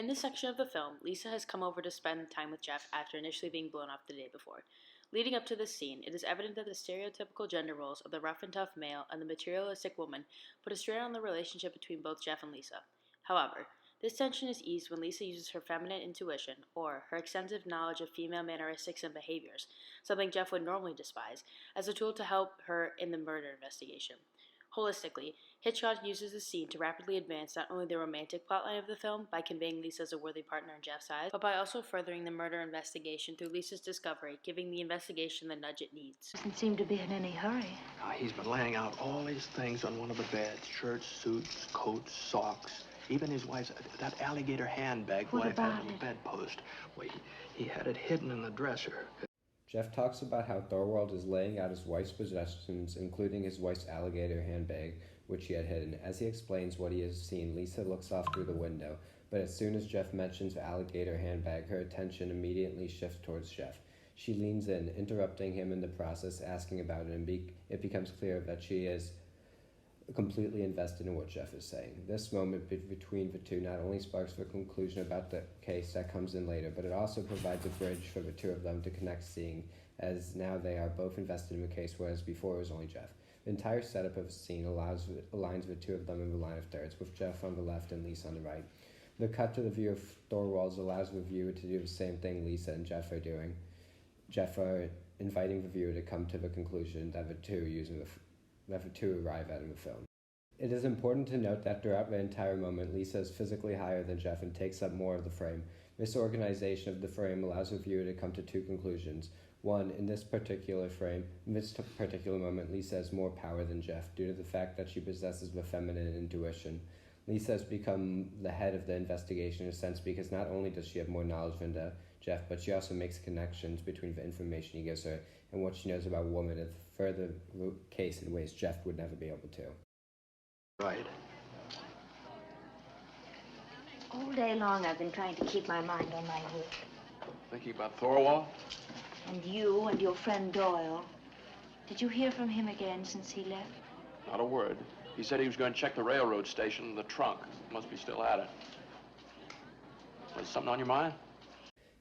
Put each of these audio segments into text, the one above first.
In this section of the film, Lisa has come over to spend time with Jeff after initially being blown up the day before. Leading up to this scene, it is evident that the stereotypical gender roles of the rough and tough male and the materialistic woman put a strain on the relationship between both Jeff and Lisa. However, this tension is eased when Lisa uses her feminine intuition, or her extensive knowledge of female mannerisms and behaviors, something Jeff would normally despise, as a tool to help her in the murder investigation. Holistically, Hitchcock uses this scene to rapidly advance not only the romantic plotline of the film by conveying Lisa as a worthy partner in Jeff's eyes, but by also furthering the murder investigation through Lisa's discovery, giving the investigation the nudge it needs. Doesn't seem to be in any hurry. He's been laying out all his things on one of the beds. Shirts, suits, coats, socks. Even his wife's, that alligator handbag What wife about had on the it? bedpost. Well, he had it hidden in the dresser. Jeff talks about how Thorwald is laying out his wife's possessions, including his wife's alligator handbag, which he had hidden. As he explains what he has seen, Lisa looks off through the window, but as soon as Jeff mentions the alligator handbag, her attention immediately shifts towards Jeff. She leans in, interrupting him in the process, asking about it, and it becomes clear that she is completely invested in what Jeff is saying. This moment between the two not only sparks the conclusion about the case that comes in later, but it also provides a bridge for the two of them to connect, seeing as now they are both invested in the case, whereas before it was only Jeff. The entire setup of the scene aligns the two of them in the line of thirds, with Jeff on the left and Lisa on the right. The cut to the view of Thorwald's allows the viewer to do the same thing Lisa and Jeff are doing. Jeff are inviting the viewer to come to the conclusion that the two arrive at in the film. It is important to note that throughout the entire moment, Lisa is physically higher than Jeff and takes up more of the frame. This organization of the frame allows the viewer to come to two conclusions. One, in this particular moment, Lisa has more power than Jeff due to the fact that she possesses the feminine intuition. Lisa has become the head of the investigation in a sense because not only does she have more knowledge than Jeff, but she also makes connections between the information he gives her and what she knows about women and further the case in ways Jeff would never be able to. Right. All day long I've been trying to keep my mind on my work. Thinking about Thorwald? And you and your friend Doyle. Did you hear from him again since he left? Not a word. He said he was going to check the railroad station in the trunk. Must be still at it. Was something on your mind?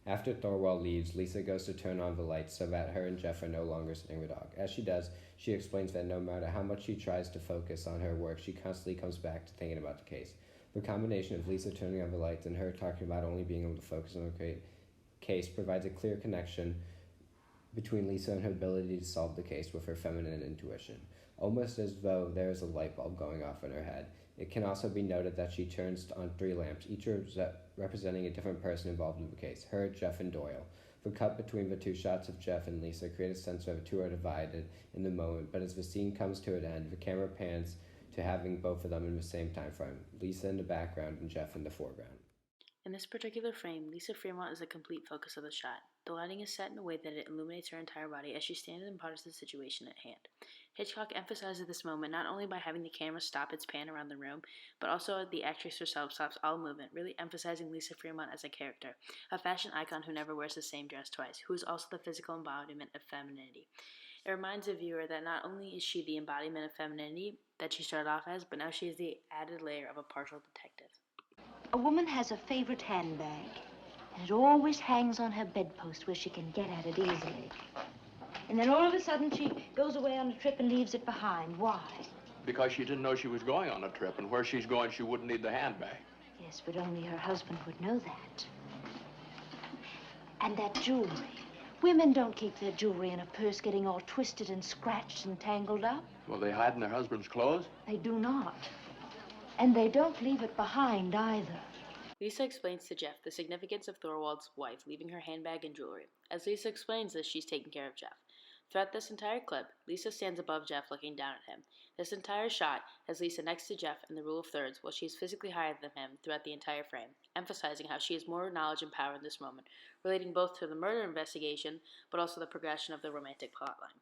After Thorwald leaves, Lisa goes to turn on the lights so that her and Jeff are no longer sitting the dog. As she does, she explains that no matter how much she tries to focus on her work, she constantly comes back to thinking about the case. The combination of Lisa turning on the lights and her talking about only being able to focus on the case provides a clear connection between Lisa and her ability to solve the case with her feminine intuition, almost as though there is a light bulb going off in her head. It can also be noted that she turns on 3 lamps, each representing a different person involved in the case, her, Jeff, and Doyle. The cut between the two shots of Jeff and Lisa creates a sense that the two are divided in the moment, but as the scene comes to an end, the camera pans to having both of them in the same time frame, Lisa in the background and Jeff in the foreground. In this particular frame, Lisa Fremont is the complete focus of the shot. The lighting is set in a way that it illuminates her entire body as she stands and ponders the situation at hand. Hitchcock emphasizes this moment not only by having the camera stop its pan around the room, but also the actress herself stops all movement, really emphasizing Lisa Fremont as a character, a fashion icon who never wears the same dress twice, who is also the physical embodiment of femininity. It reminds the viewer that not only is she the embodiment of femininity that she started off as, but now she is the added layer of a partial detective. A woman has a favorite handbag, and it always hangs on her bedpost where she can get at it easily. And then all of a sudden she goes away on a trip and leaves it behind. Why? Because she didn't know she was going on a trip, and where she's going, she wouldn't need the handbag. Yes, but only her husband would know that. And that jewelry. Women don't keep their jewelry in a purse getting all twisted and scratched and tangled up. Well, they hide in their husband's clothes? They do not. And they don't leave it behind either. Lisa explains to Jeff the significance of Thorwald's wife leaving her handbag and jewelry. As Lisa explains this, she's taking care of Jeff. Throughout this entire clip, Lisa stands above Jeff looking down at him. This entire shot has Lisa next to Jeff in the rule of thirds while she is physically higher than him throughout the entire frame, emphasizing how she has more knowledge and power in this moment, relating both to the murder investigation but also the progression of the romantic plotline.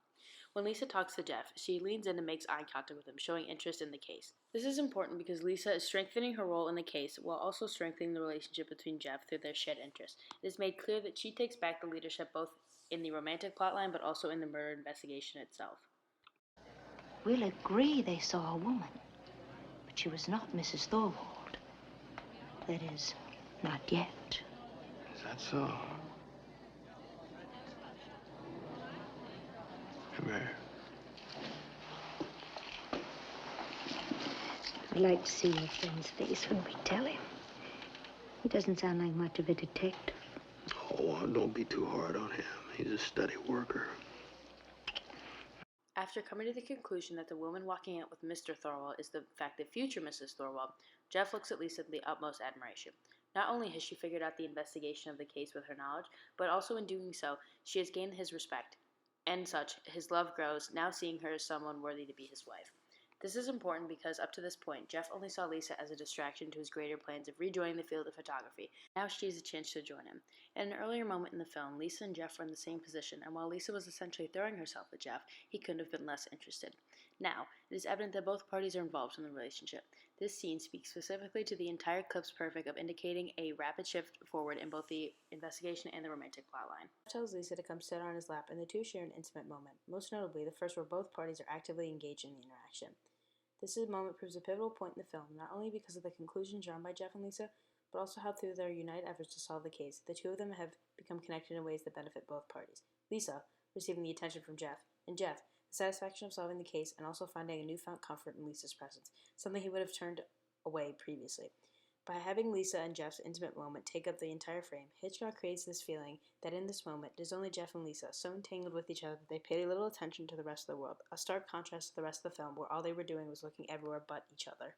When Lisa talks to Jeff, she leans in and makes eye contact with him, showing interest in the case. This is important because Lisa is strengthening her role in the case while also strengthening the relationship between Jeff through their shared interests. It is made clear that she takes back the leadership both in the romantic plotline but also in the murder investigation itself. We'll agree they saw a woman, but she was not Mrs. Thorwald. That is, Not yet. Is that so? Come here. I'd like to see your friend's face when we tell him. He doesn't sound like much of a detective. Oh, don't be too hard on him. He's a steady worker. After coming to the conclusion that the woman walking out with Mr. Thorwald is the fact the future Mrs. Thorwald, Jeff looks at Lisa with the utmost admiration. Not only has she figured out the investigation of the case with her knowledge, but also in doing so, she has gained his respect. And such, his love grows, now seeing her as someone worthy to be his wife. This is important because up to this point, Jeff only saw Lisa as a distraction to his greater plans of rejoining the field of photography. Now she has a chance to join him. At an earlier moment in the film, Lisa and Jeff were in the same position, and while Lisa was essentially throwing herself at Jeff, he couldn't have been less interested. Now, it is evident that both parties are involved in the relationship. This scene speaks specifically to the entire clip's purpose of indicating a rapid shift forward in both the investigation and the romantic plotline. Jeff tells Lisa to come sit on his lap, and the two share an intimate moment, most notably the first where both parties are actively engaged in the interaction. This moment proves a pivotal point in the film, not only because of the conclusion drawn by Jeff and Lisa, but also how through their united efforts to solve the case, the two of them have become connected in ways that benefit both parties. Lisa, receiving the attention from Jeff, and Jeff, the satisfaction of solving the case and also finding a newfound comfort in Lisa's presence, something he would have turned away previously. By having Lisa and Jeff's intimate moment take up the entire frame, Hitchcock creates this feeling that in this moment it is only Jeff and Lisa, so entangled with each other that they paid little attention to the rest of the world, a stark contrast to the rest of the film where all they were doing was looking everywhere but each other.